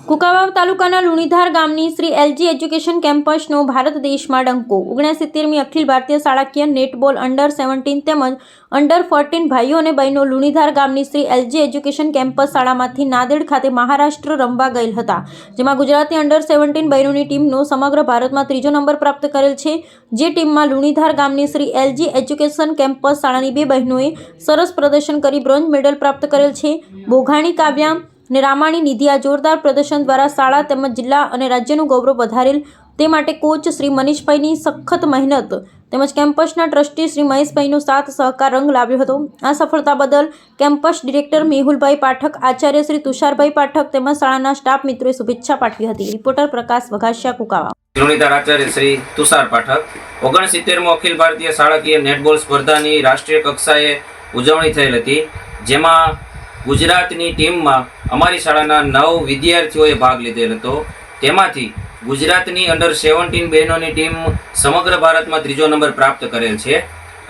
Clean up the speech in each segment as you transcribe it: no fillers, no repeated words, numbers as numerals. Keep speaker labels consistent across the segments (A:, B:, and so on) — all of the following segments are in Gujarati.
A: કુકાવાવ તાલુકાના લુણીધાર ગામની શ્રી એલજી એજ્યુકેશન કેમ્પસનો ભારત દેશમાં ડંકો 69મી અખિલ ભારતીય શાળાકીય નેટબોલ અંડર 17 તેમજ અંડર 14 ભાઈઓ અને બહેનો લુણીધાર ગામની શ્રી એલજી એજ્યુકેશન કેમ્પસ શાળામાંથી નાદેડ ખાતે મહારાષ્ટ્ર રમવા ગયેલ હતા, જેમાં ગુજરાતની અંડર 17 બહેનોની ટીમનો સમગ્ર ભારતમાં ત્રીજો નંબર પ્રાપ્ત કરેલ છે। જે ટીમમાં લુણીધાર ગામની શ્રી એલજી એજ્યુકેશન કેમ્પસ શાળાની 2 બહેનોએ સરસ પ્રદર્શન કરી બ્રોન્ઝ મેડલ પ્રાપ્ત કરેલ છે। બોઘાણી કાવ્યા ને રામાણી નિધિ આ જોરદાર પ્રદર્શન દ્વારા શાળા તેમજ જિલ્લા અને રાજ્યનું ગૌરવ વધારેલ, તે માટે કોચ શ્રી મનીષભાઈની સખત મહેનત તેમજ કેમ્પસના ટ્રસ્ટી શ્રી મહેશભાઈનો સાથ સહકાર રંગ લાવ્યો હતો। આ સફળતા બદલ કેમ્પસ ડિરેક્ટર મેહુલભાઈ પાઠક, આચાર્ય શ્રી તુષારભાઈ પાઠક તેમજ શાળાના સ્ટાફ મિત્રોએ શુભેચ્છા પાઠવી હતી। રિપોર્ટર પ્રકાશ વઘાસિયા, કુકાવાવ।
B: લુણીધાર આચાર્ય શ્રી તુષાર પાઠક 69મો અખિલ ભારતીય શાળાકીય નેટબોલ સ્પર્ધાની રાષ્ટ્રીય કક્ષાએ ઉજવણી થયેલ હતી, જેમાં ગુજરાતની ટીમમાં અમારી શાળાના 9 વિદ્યાર્થીઓએ ભાગ લીધેલ હતો। તેમાંથી ગુજરાતની અંડર 17 બહેનોની ટીમ સમગ્ર ભારતમાં ત્રીજો નંબર પ્રાપ્ત કરેલ છે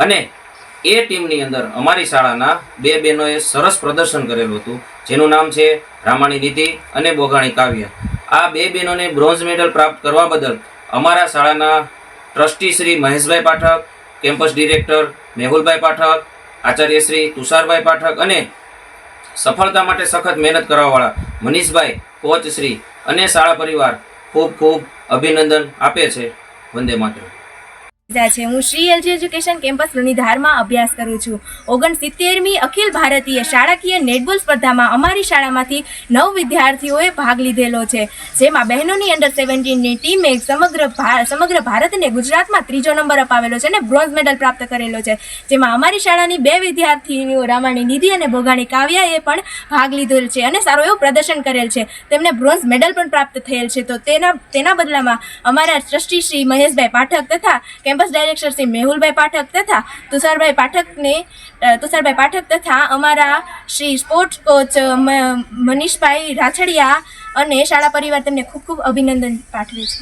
B: અને એ ટીમની અંદર અમારી શાળાના 2 બહેનોએ સરસ પ્રદર્શન કરેલું હતું, જેનું નામ છે રામાણી નિધિ અને બોઘાણી કાવ્ય। આ 2 બહેનોને બ્રોન્ઝ મેડલ પ્રાપ્ત કરવા બદલ અમારા શાળાના ટ્રસ્ટી શ્રી મહેશભાઈ પાઠક, કેમ્પસ ડિરેક્ટર મેહુલભાઈ પાઠક, આચાર્ય શ્રી તુષારભાઈ પાઠક અને સફળતા માટે સખત મહેનત કરવાવાળા મનીષભાઈ, કોચ શ્રી અને શાળા પરિવાર ખૂબ ખૂબ અભિનંદન આપે છે। વંદે માતરમ।
C: હું શ્રી એલજી એજ્યુકેશન કેમ્પસ લુણીધારમાં અભ્યાસ કરું છું। 69મી અખિલ ભારતીય શાળાકીય નેટબોલ સ્પર્ધામાં અમારી શાળામાંથી 9 વિદ્યાર્થીઓએ ભાગ લીધેલો છે, જેમાં બહેનોની અંડર 17ની ટીમે સમગ્ર ભારત અને ગુજરાતમાં ત્રીજો નંબર અપાવેલો છે અને બ્રોન્ઝ મેડલ પ્રાપ્ત કરેલો છે, જેમાં અમારી શાળાની 2 વિદ્યાર્થીનીઓ રામાણી નિધિ અને બોઘાણી કાવ્યાએ પણ ભાગ લીધેલ છે અને સારું એવું પ્રદર્શન કરેલ છે। તેમને બ્રોન્ઝ મેડલ પણ પ્રાપ્ત થયેલ છે। તો તેના બદલામાં અમારા ટ્રસ્ટી શ્રી મહેશભાઈ પાઠક તથા કેમ્પસ ડાયરેક્ટર શ્રી મેહુલભાઈ પાઠક તથા તુષારભાઈ પાઠક તથા અમારા શ્રી સ્પોર્ટ્સ કોચ મનીષભાઈ રાછડિયા અને શાળા પરિવાર તેમને ખૂબ ખૂબ અભિનંદન પાઠવે છે।